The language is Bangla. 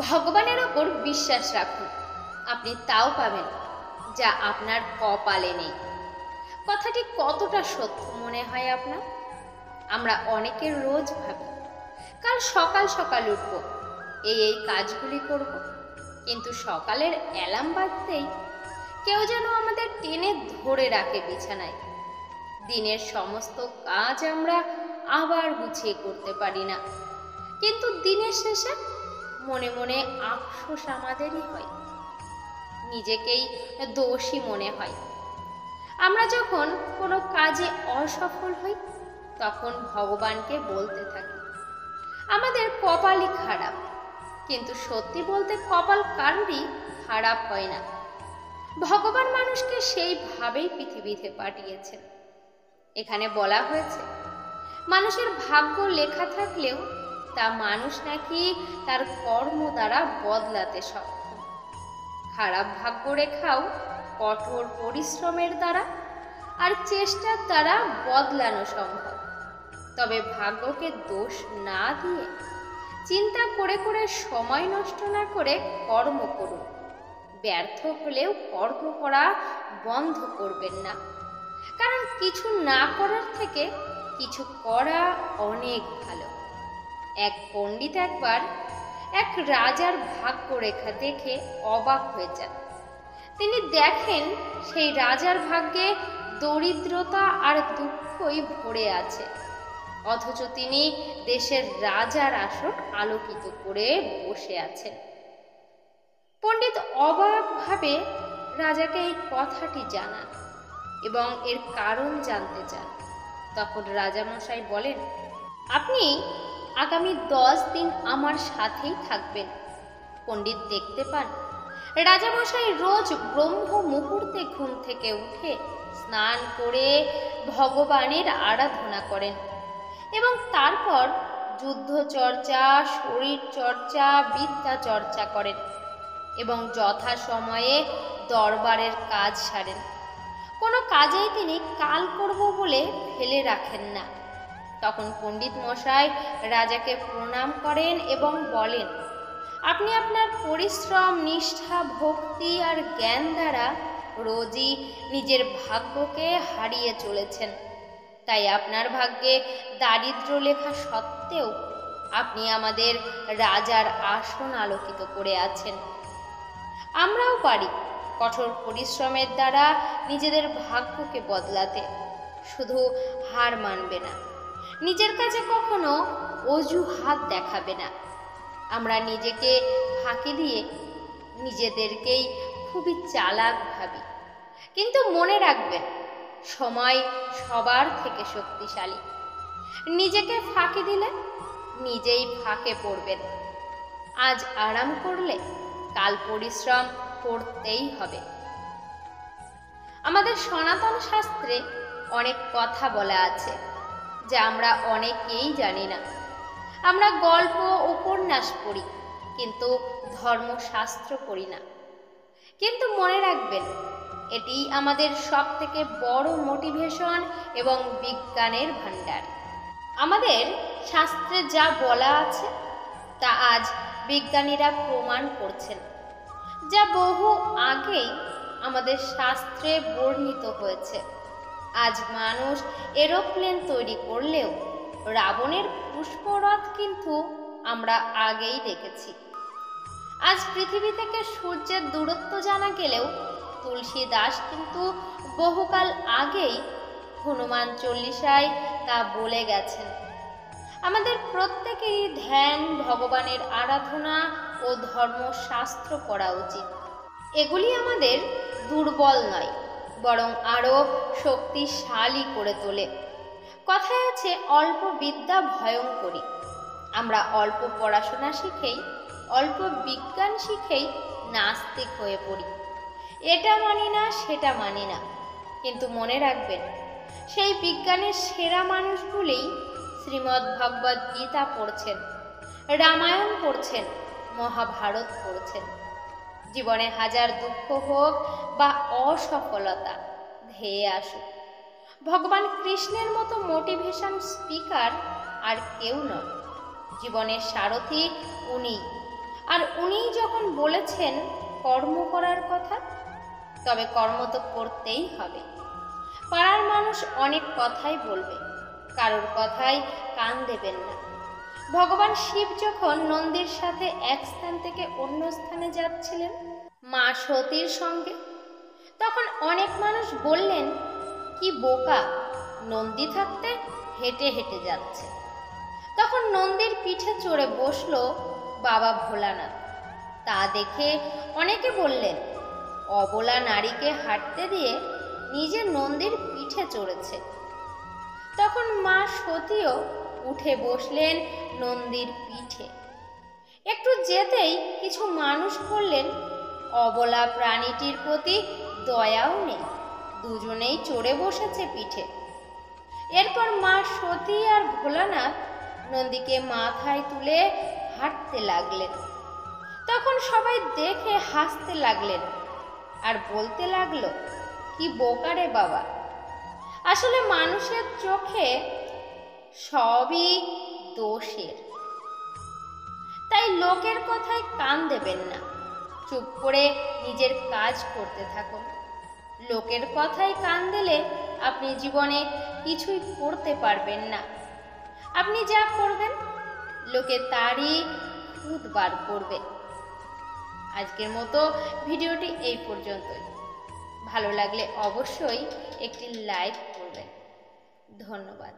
ভগবানের ওপর বিশ্বাস রাখুন, আপনি তাও পাবেন যা আপনার কপালে নেই। কথাটি কতটা সত্য মনে হয় আপনার? আমরা অনেকের রোজ ভাবি কাল সকাল সকাল উঠব, এই কাজগুলি করব, কিন্তু সকালের অ্যালার্ম বাজতেই কেউ যেন আমাদের টেনে ধরে রাখে বিছানায়। দিনের সমস্ত কাজ আমরা আবার গুছিয়ে করতে পারি না, কিন্তু দিনের শেষে মনে মনে আফসোস আমাদেরই হয়, নিজেকেই দোষী মনে হয়। আমরা যখন কোনো কাজে অসফল হই তখন ভগবানকে বলতে থাকি আমাদের কপালই খারাপ, কিন্তু সত্যি বলতে কপাল কারোরই খারাপ হয় না। ভগবান মানুষকে সেইভাবেই পৃথিবীতে পাঠিয়েছেন। এখানে বলা হয়েছে মানুষের ভাগ্য লেখা থাকলেও তা মানুষ নাকি তার কর্ম দ্বারা বদলাতে সক্ষম। খারাপ ভাগ্য রেখাও কঠোর পরিশ্রমের দ্বারা আর চেষ্টার দ্বারা বদলানো সম্ভব। তবে ভাগ্যকে দোষ না দিয়ে চিন্তা করে করে সময় নষ্ট না করে কর্ম করুন। ব্যর্থ হলেও কর্ম করা বন্ধ করবেন না, কারণ কিছু না করার থেকে কিছু করা অনেক ভালো। এক পণ্ডিত একবার এক রাজার ভাগ্য রেখা দেখে অবাক হয়ে যান। তিনি দেখেন সেই রাজার ভাগ্যে দরিদ্রতা আর দুঃখই ভরে আছে, অথচ তিনি দেশের রাজার আসন আলোকিত করে বসে আছেন। পণ্ডিত অবাকভাবে রাজাকে এই কথাটি জানান এবং এর কারণ জানতে চান। তখন রাজামশাই বলেন, আপনি আগামী 10 দিন আমার সাথেই থাকবেন। পণ্ডিত দেখতে পান রাজামশাই রোজ ব্রহ্ম মুহূর্তে ঘুম থেকে উঠে স্নান করে ভগবানের আরাধনা করেন এবং তারপর যুদ্ধ চর্চা, শরীর চর্চা, বিদ্যা চর্চা করেন এবং যথাসময়ে দরবারের কাজ সারেন। কোনো কাজেই তিনি কাল করব বলে ফেলে রাখেন না। তখন পণ্ডিত মশাই রাজাকে প্রণাম করেন এবং বলেন, আপনি আপনার পরিশ্রম, নিষ্ঠা, ভক্তি আর জ্ঞান দ্বারা রোজই নিজের ভাগ্যকে হারিয়ে চলেছেন। তাই আপনার ভাগ্যে দারিদ্র্য লেখা সত্ত্বেও আপনি আমাদের রাজার আসন আলোকিত করে আছেন। আমরাও পারি কঠোর পরিশ্রমের দ্বারা নিজেদের ভাগ্যকে বদলাতে। শুধু হার মানবে না, নিজের কাছে কখনো অজুহাত দেখাবে না। আমরা নিজেকে ফাঁকি দিয়ে নিজেদেরকেই খুবই চালাক ভাবি, কিন্তু মনে রাখবেন সময় সবার থেকে শক্তিশালী। নিজেকে ফাঁকি দিলে নিজেই ফাঁকে পড়বেন। আজ আরাম করলে কাল পরিশ্রম করতেই হবে। আমাদের সনাতন শাস্ত্রে অনেক কথা বলা আছে যা আমরা অনেকেই জানি না। আমরা গল্প উপন্যাস পড়ি, কিন্তু ধর্মশাস্ত্র পড়ি না। কিন্তু মনে রাখবেন এটি আমাদের সব থেকে বড় মোটিভেশন এবং বিজ্ঞানের ভাণ্ডার। আমাদের শাস্ত্রে যা বলা আছে তা আজ বিজ্ঞানীরা প্রমাণ করছেন, যা বহু আগেই আমাদের শাস্ত্রে বর্ণিত হয়েছে। আজ মানুষ এরোপ্লেন তৈরি করলেও রাবণের পুষ্পরথ কিন্তু আমরা আগেই দেখেছি। আজ পৃথিবী থেকে সূর্যের দূরত্ব জানা গেলেও তুলসী দাস কিন্তু বহুকাল আগেই হনুমান চল্লিশায় তা বলে গেছেন। আমাদের প্রত্যেকেরই ধ্যান, ভগবানের আরাধনা ও ধর্মশাস্ত্র পড়া উচিত। এগুলি আমাদের দুর্বল নয়, বরং আরও শক্তিশালী করে তোলে। কথায় আছে, অল্প বিদ্যা ভয়ঙ্করী। আমরা অল্প পড়াশোনা শিখেই, অল্প বিজ্ঞান শিখেই নাস্তিক হয়ে পড়ি। এটা মানি না, সেটা মানি না। কিন্তু মনে রাখবেন সেই বিজ্ঞানের সেরা মানুষগুলিই শ্রীমদ্ ভগবদ্ গীতা পড়ছেন, রামায়ণ পড়ছেন, মহাভারত পড়ছেন। জীবনে হাজার দুঃখ হোক বা অসফলতা ধেয়ে আসুক, ভগবান কৃষ্ণের মতো মোটিভেশন স্পিকার আর কেউ নয়। জীবনের সারথি উনি। আর উনিই যখন বলেছেন কর্ম করার কথা, তবে কর্ম তো করতেই হবে। পাড়ার মানুষ অনেক কথাই বলবে, কারোর কথায় কান দেবেন না। ভগবান শিব যখন নন্দীর সাথে এক স্থান থেকে অন্য স্থানে যাচ্ছিলেন মা সতীর সঙ্গে, তখন অনেক মানুষ বললেন, কি বোকা, নন্দী থাকতে হেঁটে হেঁটে যাচ্ছে। তখন নন্দীর পিঠে চড়ে বসলো বাবা ভোলানাথ। তা দেখে অনেকে বললেন, অবলা নারীকে হাঁটতে দিয়ে নিজে নন্দীর পিঠে চড়েছে। তখন মা সতীও উঠে বসলেন নন্দীর পিঠে। একটু যেতেই কিছু মানুষ বললেন, অবলা প্রাণীটির প্রতি দয়াও নেই, দুজনেই চড়ে বসেছে পিঠে। এরপর মা সতী আর ভোলানাথ নন্দীকে মাথায় তুলে হাঁটতে লাগলেন। তখন সবাই দেখে হাসতে লাগলেন আর বলতে লাগলো, কি বোকারে বাবা। আসলে মানুষের চোখে সবই দোষের, তাই লোকের কথায় কান দেবেন না, চুপ করে নিজের কাজ করতে থাকুন। লোকের কথায় কান দিলে আপনি জীবনে কিছুই করতে পারবেন না। আপনি যা করবেন লোকে তারই খুঁত বার করবে। আজকের মতো ভিডিওটি এই পর্যন্তই। ভালো লাগলে অবশ্যই একটি লাইক করবেন। ধন্যবাদ।